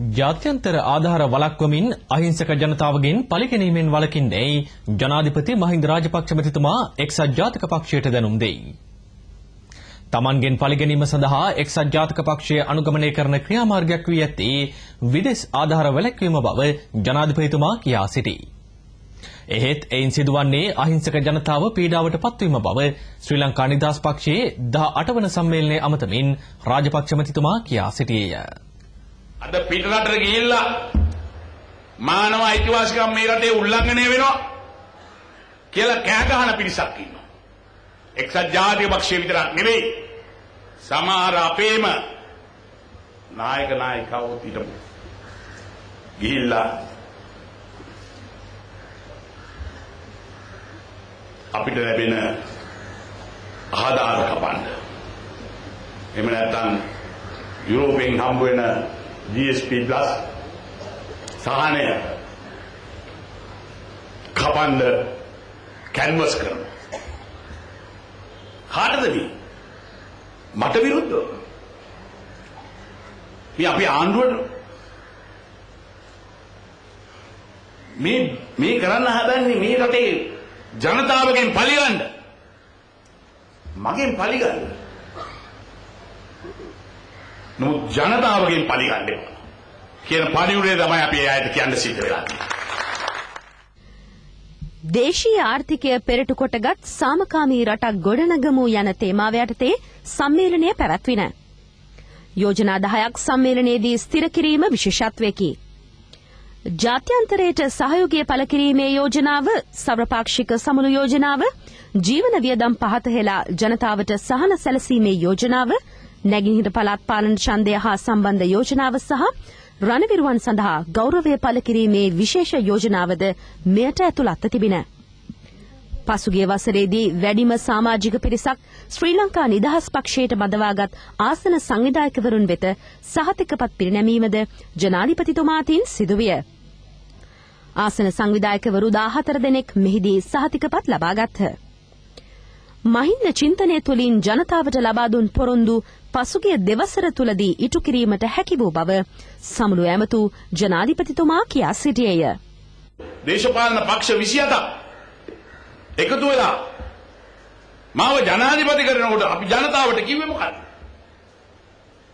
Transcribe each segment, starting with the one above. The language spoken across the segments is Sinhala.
ජාත්‍යන්තර ආධාර වළක්වමින් අහිංසක ජනතාවගෙන් පලිගැනීමෙන් වළකින්නේ ජනාධිපති මහින්ද රාජපක්ෂ මැතිතුමා එක්සත් ජාතික පක්ෂයට දැනුම් දෙයි. තමන්ගෙන් පලිගැනීම සඳහා එක්සත් ජාතික පක්ෂය අනුගමනය කරන ක්‍රියාමාර්ගයක් වී ඇත්තේ විදෙස් ආධාර වැළැක්වීම බව ජනාධිපතිතුමා කියා සිටී. එහෙත් එයින් සිදුවන්නේ අහිංසක ජනතාව පීඩාවට පත්වීම බව ශ්‍රී ලංකා නිදහස් පක්ෂයේ 18 වන සම්මේලනයේ අමතමින් රාජපක්ෂ මැතිතුමා කියා සිටියේය. අද පිටරටට ගිහිල්ලා මානව අයිතිවාසිකම් මේ රටේ උල්ලංඝනය වෙනවා කියලා කෑ ගහන පිරිසක් ඉන්නවා. එක්සත් ජාතික පක්ෂය විතරක් නෙවෙයි සමහර අපේම නායක නායිකවෝ හිටපු ගිහිල්ලා අපිට ලැබෙන ආධාර කපන්න. එහෙම නැත්නම් යුරෝපයෙන් හම්බ වෙන GSP+ සහනය කපන්න කැන්වස් කරනවා. කාටද මේ? මට විරුද්ධව. මේ අපි ආණ්ඩුවට මේ කරන්න හදන්නේ මේ රටේ ජනතාවගෙන් පලිගන්න. මගෙන් පලිගන්න. නමුත් ජනතාවගෙන් පලිගන්න එපා කියන පණිවුඩය තමයි අපි ආයත කියන්න සිද්ධ වෙලා තියෙන්නේ. දේශීය ආර්ථිකය පෙරටු කොටගත් සාමකාමී රටක් ගොඩනගමු යන තේමාව යටතේ සම්මේලනය පැවැත්වින. යෝජනා 10ක් සම්මේලනයේදී ස්ථිර කිරීම විශේෂත්වයකි. ජාත්‍යන්තරයට සහයෝගය පළ කිරීමේ යෝජනාව, සර්වපාක්ෂික සමුළු යෝජනාව, ජීවන වියදම් පහත හෙලා ජනතාවට සහන සැලසීමේ යෝජනාව, නැගෙනහිර පළාත් පාලන ඡන්දය හා සම්බන්ධ යෝජනාව සහ රණවිරුවන් සඳහා ගෞරවය පළ කිරීමේ විශේෂ යෝජනාවද මෙයට ඇතුළත්ව තිබින. පසුගිය වසරේදී වැඩිම සමාජික පිරිසක් ශ්‍රී ලංකා නිදහස් පක්ෂයට බඳවාගත් ආසන සංවිධායකවරුන් වෙත සහතිකපත් පිරිනැමීමද ජනාධිපතිතුමාටින් සිදුවිය. ආසන සංවිධායකවරු 14 දෙනෙක් මෙහිදී සහතිකපත් ලබාගත්හ. මහින්ද චින්තනය තුළින් ජනතාවට ලබා දුන් පොරොන්දු පසුගිය දෙවසර තුලදී ඉටු කිරීමට හැකි වූ බව සමුළු ඇමතු ජනාධිපතිතුමා කියා සිටියේය. දේශපාලන පක්ෂ 27ක් එකතු වෙලා මාව ජනාධිපති කරනකොට අපි ජනතාවට කිව්වේ මොකක්ද?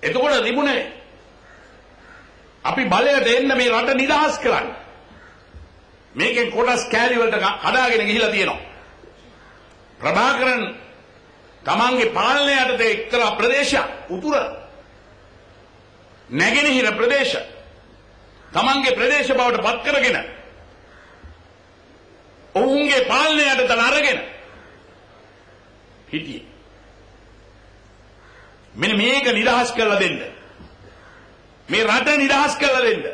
එතකොට තිබුණේ අපි බලයට එන්න මේ රට නිදහස් කරන්න. මේකෙන් කොටස් කෑලි වලට හදාගෙන ගිහිලා තියෙනවා. ප්‍රභාකරන් තමන්ගේ පාලනය යටතේ එක්තරා ප්‍රදේශයක් උතුර නැගෙනහිර ප්‍රදේශ තමන්ගේ ප්‍රදේශ බවට පත් කරගෙන ඔවුන්ගේ පාලනය යටතට අරගෙන හිටියේ. මෙන්න මේක නිදහස් කරලා දෙන්න. මේ රට නිදහස් කරලා දෙන්න.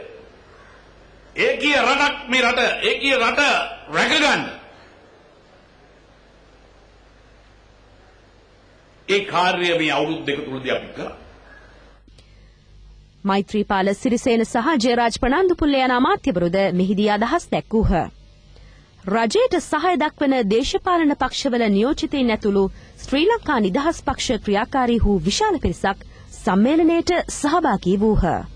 ඒකීය රටක් මේ රට ඒකීය රට රැකගන්න. ඒ කාර්යය මේ අවුරුදු දෙක තුනදී අපි කරා. මෛත්‍රීපාල සිරිසේන සහ ජයරාජ් ප්‍රනාන්දුපුල්ල යන අමාත්‍යවරුද මෙහිදී අදහස් දැක්වූහ. රජයට සහාය දක්වන දේශපාලන පක්ෂවල නියෝජිතයින් ඇතුළු ශ්‍රී ලංකා නිදහස් පක්ෂ ක්‍රියාකාරී වූ විශාල පිරිසක් සම්මේලනයට සහභාගී වූහ.